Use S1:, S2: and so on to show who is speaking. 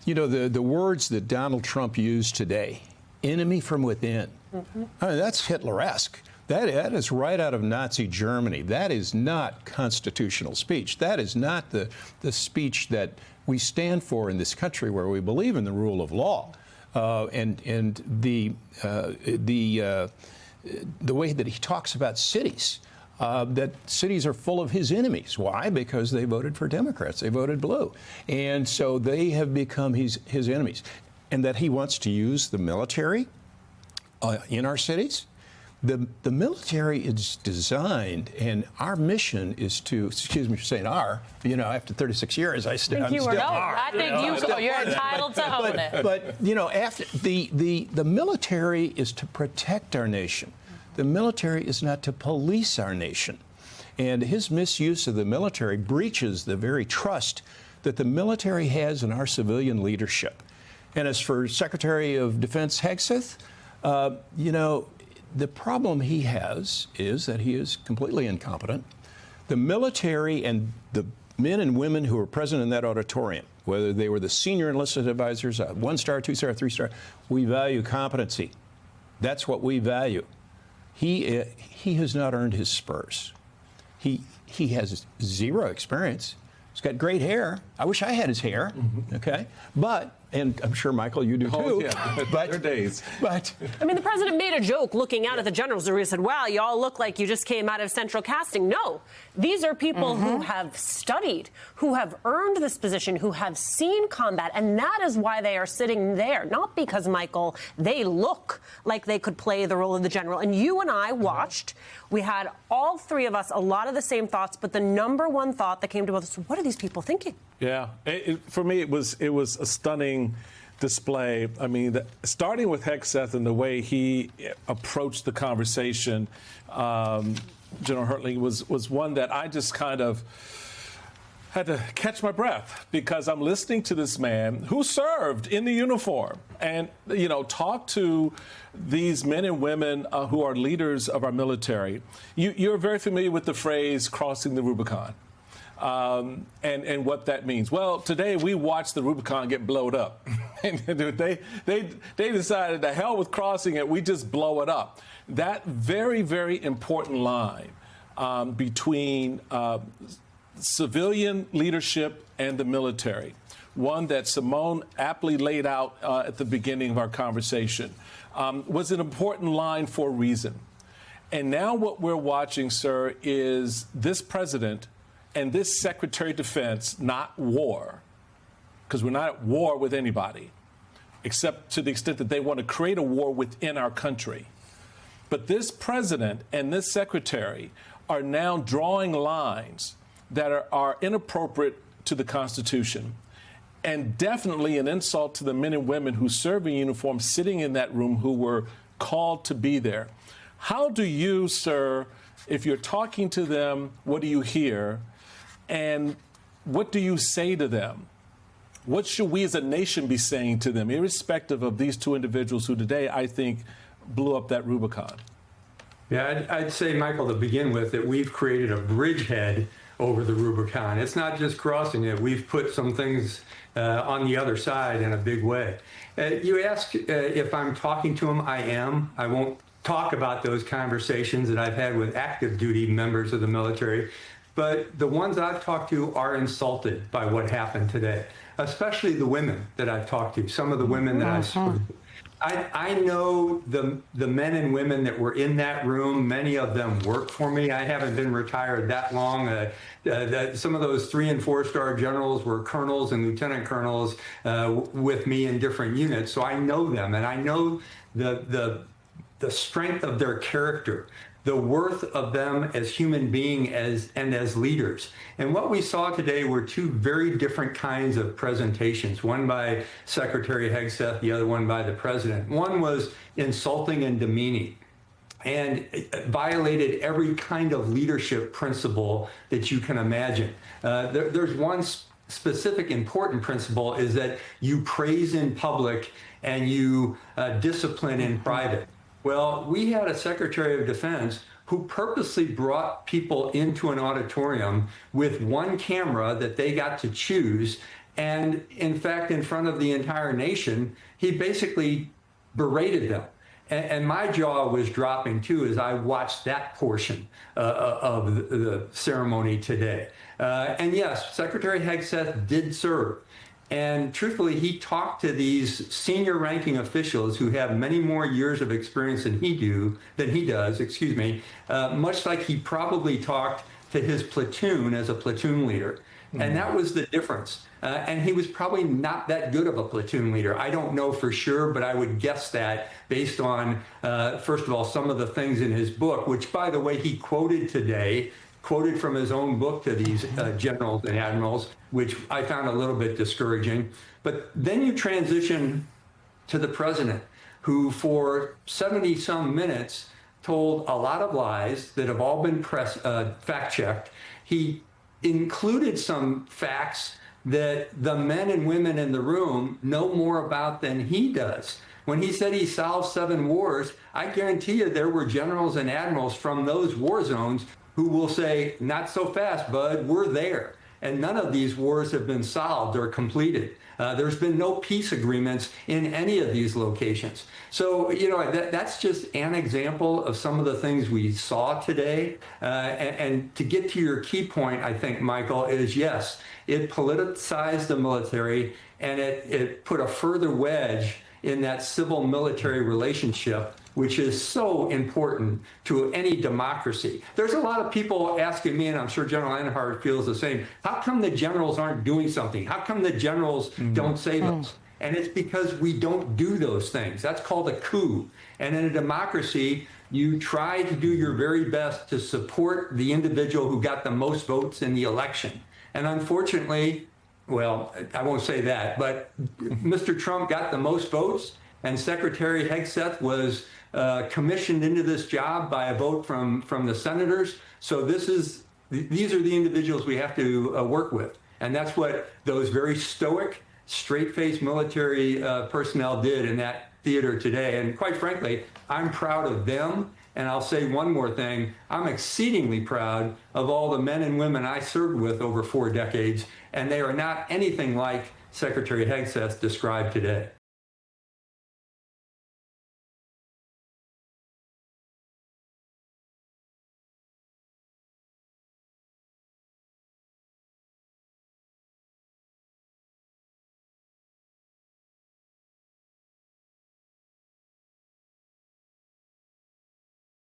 S1: You know, the words that Donald Trump used today, enemy from within, I mean, that's Hitler-esque. That is right out of Nazi Germany. That is not constitutional speech. That is not the speech that we stand for in this country, where we believe in the rule of law. And the way that he talks about cities, that cities are full of his enemies. Why? Because they voted for Democrats. They voted blue. And so they have become his enemies. And that he wants to use the military in our cities. The military is designed, and our mission is to, excuse me for saying our, you know, after 36 years, I still are.
S2: I think you're entitled to own it.
S1: But, you know, after the military is to protect our nation. The military is not to police our nation. And his misuse of the military breaches the very trust that the military has in our civilian leadership. And as for Secretary of Defense Hegseth, you know, the problem he has is that he is completely incompetent. The military and the men and women who were present in that auditorium, whether they were the senior enlisted advisors, 1-star, 2-star, 3-star, we value competency. That's what we value. He has not earned his spurs. He has zero experience. He's got great hair. I wish I had his hair. Okay, but. And I'm sure, Michael, you do too.
S3: Oh, yeah.
S1: But,
S3: there are days.
S1: But
S2: I mean, the president made a joke looking out at the generals who said, wow, you all look like you just came out of central casting. No, these are people who have studied, who have earned this position, who have seen combat. And that is why they are sitting there. Not because, Michael, they look like they could play the role of the general. And you and I watched. We had all three of us a lot of the same thoughts. But the number one thought that came to us, what are these people thinking?
S3: Yeah, for me, it was a stunning display. I mean, starting with Hegseth and the way he approached the conversation, General Hertling, was one that I just kind of had to catch my breath, because I'm listening to this man who served in the uniform and, you know, talk to these men and women who are leaders of our military. You're very familiar with the phrase crossing the Rubicon. And what that means. Well, today we watched the Rubicon get blowed up. And they decided, to hell with crossing it, we just blow it up. That very, very important line between civilian leadership and the military, one that Simone aptly laid out at the beginning of our conversation, was an important line for a reason. And now what we're watching, sir, is this president and this Secretary of Defense, not war, because we're not at war with anybody, except to the extent that they want to create a war within our country. But this president and this secretary are now drawing lines that are inappropriate to the Constitution, and definitely an insult to the men and women who serve in uniform sitting in that room, who were called to be there. How do you, sir, if you're talking to them, what do you hear? And what do you say to them? What should we as a nation be saying to them, irrespective of these two individuals who today, I think, blew up that Rubicon?
S4: Yeah, I'd say, Michael, to begin with, that we've created a bridgehead over the Rubicon. It's not just crossing it. We've put some things on the other side in a big way. You asked if I'm talking to them. I am. I won't talk about those conversations that I've had with active duty members of the military. But the ones I've talked to are insulted by what happened today, especially the women that I've talked to, some of the women that I've spoken to. I know the men and women that were in that room. Many of them work for me. I haven't been retired that long. Some of those 3- and 4-star generals were colonels and lieutenant colonels with me in different units. So I know them, and I know the strength of their character, the worth of them as human beings and as leaders. And what we saw today were two very different kinds of presentations, one by Secretary Hegseth, the other one by the president. One was insulting and demeaning, and violated every kind of leadership principle that you can imagine. There's one specific important principle, is that you praise in public and you discipline in private. Well, we had a Secretary of Defense who purposely brought people into an auditorium with one camera that they got to choose, And in fact, in front of the entire nation, he basically berated them. And my jaw was dropping too as I watched that portion of the ceremony today. And yes, Secretary Hegseth did serve. And truthfully, he talked to these senior ranking officials who have many more years of experience than he does, much like he probably talked to his platoon as a platoon leader. And that was the difference. And he was probably not that good of a platoon leader. I don't know for sure, but I would guess that based on, first of all, some of the things in his book, which, by the way, he quoted today, quoted from his own book to these generals and admirals, which I found a little bit discouraging. But then you transition to the president, who for 70-some minutes told a lot of lies that have all been fact-checked. He included some facts that the men and women in the room know more about than he does. When he said he solved 7 wars, I guarantee you there were generals and admirals from those war zones who will say, not so fast, bud, we're there. And none of these wars have been solved or completed. There's been no peace agreements in any of these locations. So, that's just an example of some of the things we saw today. And to get to your key point, I think, Michael, is yes, it politicized the military and it put a further wedge in that civil-military relationship, which is so important to any democracy. There's a lot of people asking me, and I'm sure General Earhart feels the same, how come the generals aren't doing something? How come the generals don't say those? And it's because we don't do those things. That's called a coup. And in a democracy, you try to do your very best to support the individual who got the most votes in the election. And unfortunately, well, I won't say that, but Mr. Trump got the most votes, and Secretary Hegseth was commissioned into this job by a vote from the senators. So these are the individuals we have to work with. And that's what those very stoic, straight-faced military personnel did in that theater today. And quite frankly, I'm proud of them. And I'll say one more thing. I'm exceedingly proud of all the men and women I served with over 4 decades. And they are not anything like Secretary Hegseth described today.